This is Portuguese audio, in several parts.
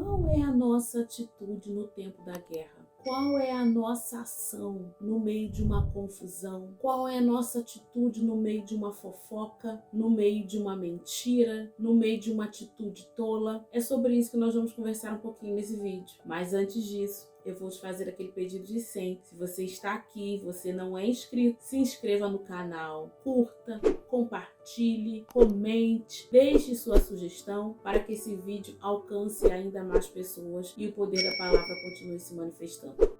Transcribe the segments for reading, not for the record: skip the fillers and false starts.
Qual é a nossa atitude no tempo da guerra? Qual é a nossa ação no meio de uma confusão? Qual é a nossa atitude no meio de uma fofoca, no meio de uma mentira, no meio de uma atitude tola? É sobre isso que nós vamos conversar um pouquinho nesse vídeo. Mas antes disso, eu vou te fazer aquele pedido de sempre. Se você está aqui, você não é inscrito, se inscreva no canal, curta, compartilhe, comente, deixe sua sugestão para que esse vídeo alcance ainda mais pessoas e o poder da palavra continue se manifestando.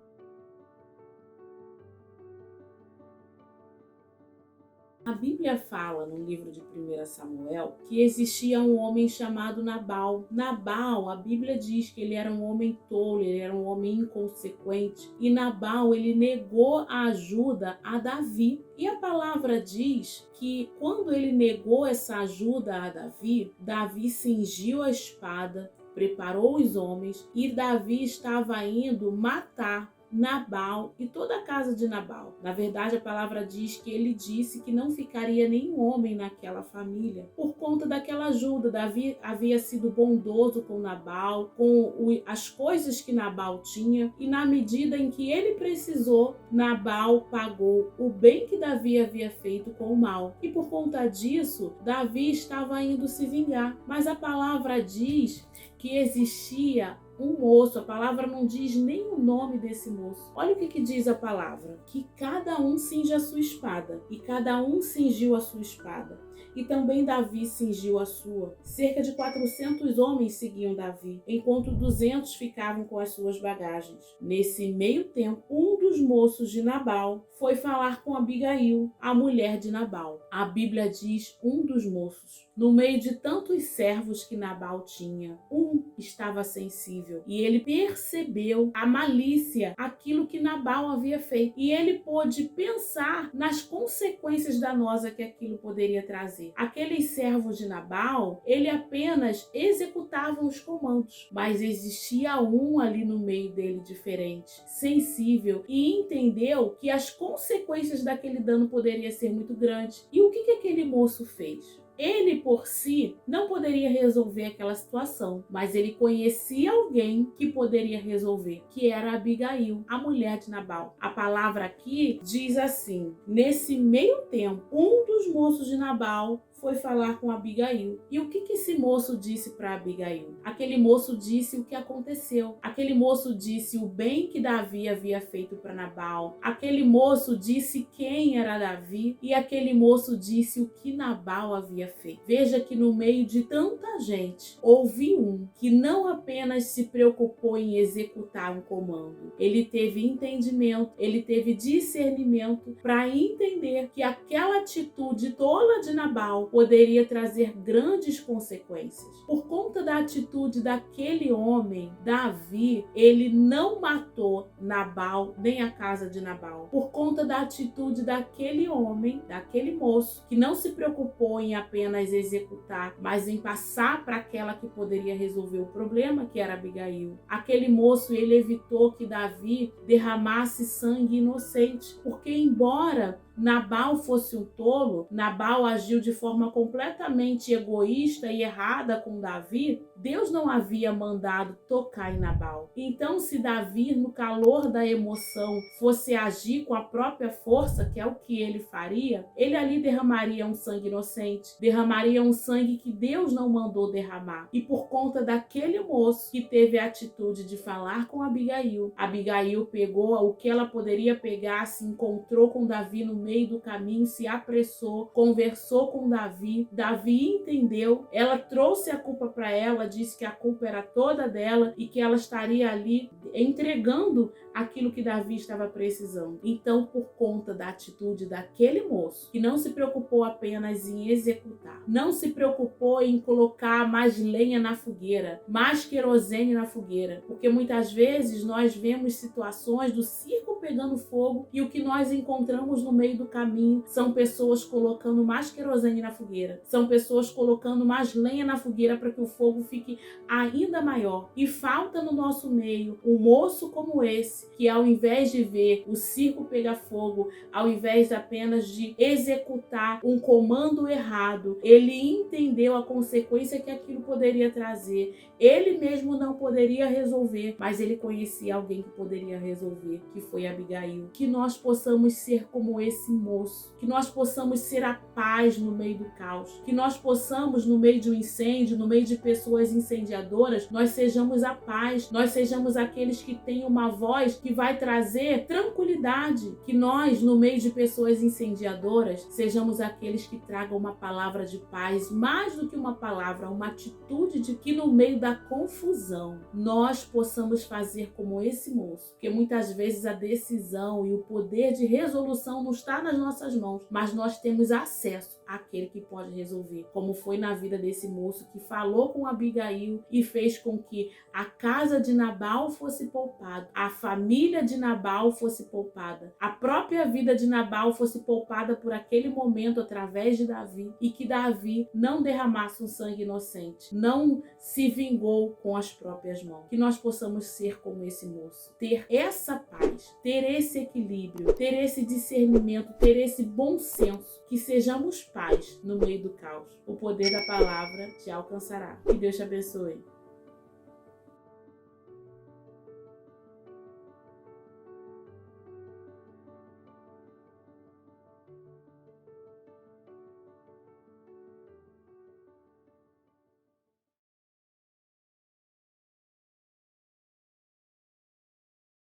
A Bíblia fala no livro de 1 Samuel que existia um homem chamado Nabal. Nabal, a Bíblia diz que ele era um homem tolo, ele era um homem inconsequente. E Nabal, ele negou a ajuda a Davi. E a palavra diz que quando ele negou essa ajuda a Davi, Davi cingiu a espada, preparou os homens e Davi estava indo matar Nabal e toda a casa de Nabal. Na verdade, a palavra diz que ele disse que não ficaria nenhum homem naquela família por conta daquela ajuda. Davi havia sido bondoso com Nabal, com as coisas que Nabal tinha, e na medida em que ele precisou, Nabal pagou o bem que Davi havia feito com o mal. E por conta disso, Davi estava indo se vingar. Mas a palavra diz que existia um moço, a palavra não diz nem o nome desse moço. Olha o que diz a palavra: que cada um cinge a sua espada, e cada um cingiu a sua espada. E também Davi cingiu a sua. Cerca de 400 homens seguiam Davi, enquanto 200 ficavam com as suas bagagens. Nesse meio tempo, um dos moços de Nabal foi falar com Abigail, a mulher de Nabal. A Bíblia diz um dos moços. No meio de tantos servos que Nabal tinha, um estava sensível e ele percebeu a malícia, aquilo que Nabal havia feito. E ele pôde pensar nas consequências danosas que aquilo poderia trazer. Aqueles servos de Nabal, ele apenas executavam os comandos, mas existia um ali no meio dele diferente, sensível, e entendeu que as consequências daquele dano poderia ser muito grande. E o que aquele moço fez? Ele, por si, não poderia resolver aquela situação, mas ele conhecia alguém que poderia resolver, que era Abigail, a mulher de Nabal. A palavra aqui diz assim: nesse meio tempo, um dos moços de Nabal foi falar com Abigail. E o que esse moço disse para Abigail? Aquele moço disse o que aconteceu. Aquele moço disse o bem que Davi havia feito para Nabal. Aquele moço disse quem era Davi. E aquele moço disse o que Nabal havia feito. Veja que no meio de tanta gente, houve um que não apenas se preocupou em executar um comando. Ele teve entendimento, ele teve discernimento para entender que aquela atitude tola de Nabal poderia trazer grandes consequências. Por conta da atitude daquele homem, Davi, ele não matou Nabal nem a casa de Nabal. Por conta da atitude daquele homem, daquele moço, que não se preocupou em apenas executar, mas em passar para aquela que poderia resolver o problema, que era Abigail. Aquele moço, ele evitou que Davi derramasse sangue inocente, porque embora Nabal fosse um tolo, Nabal agiu de forma completamente egoísta e errada com Davi. Deus não havia mandado tocar em Nabal. Então, se Davi, no calor da emoção, fosse agir com a própria força, que é o que ele faria, ele ali derramaria um sangue inocente, derramaria um sangue que Deus não mandou derramar. E por conta daquele moço que teve a atitude de falar com Abigail, Abigail pegou o que ela poderia pegar, se encontrou com Davi no meio do caminho, se apressou, conversou com Davi. Davi entendeu, ela trouxe a culpa para ela, disse que a culpa era toda dela e que ela estaria ali entregando aquilo que Davi estava precisando. Então, por conta da atitude daquele moço, que não se preocupou apenas em executar, não se preocupou em colocar mais lenha na fogueira, mais querosene na fogueira, porque muitas vezes nós vemos situações do circo pegando fogo e o que nós encontramos no meio do caminho são pessoas colocando mais querosene na fogueira, são pessoas colocando mais lenha na fogueira para que o fogo fique ainda maior. E falta no nosso meio um moço como esse, que ao invés de ver o circo pegar fogo, ao invés apenas de executar um comando errado, ele entendeu a consequência que aquilo poderia trazer. Ele mesmo não poderia resolver, mas ele conhecia alguém que poderia resolver, que foi Abigail. Que nós possamos ser como esse moço, que nós possamos ser a paz no meio do caos, que nós possamos, no meio de um incêndio, no meio de pessoas incendiadoras, nós sejamos a paz, nós sejamos aqueles que têm uma voz que vai trazer tranquilidade, que nós, no meio de pessoas incendiadoras, sejamos aqueles que tragam uma palavra de paz, mais do que uma palavra, uma atitude de que no meio da confusão nós possamos fazer como esse moço, porque muitas vezes a decisão e o poder de resolução não está nas nossas mãos, mas nós temos acesso àquele que pode resolver, como foi na vida desse moço que falou com Abigail e fez com que a casa de Nabal fosse poupada, a família de Nabal fosse poupada, a própria vida de Nabal fosse poupada por aquele momento através de Davi, e que Davi não derramasse um sangue inocente, não se vingou com as próprias mãos. Que nós possamos ser como esse moço, ter essa paz, ter esse equilíbrio, ter esse discernimento, ter esse bom senso, que sejamos paz no meio do caos. O poder da palavra te alcançará. Que Deus te abençoe.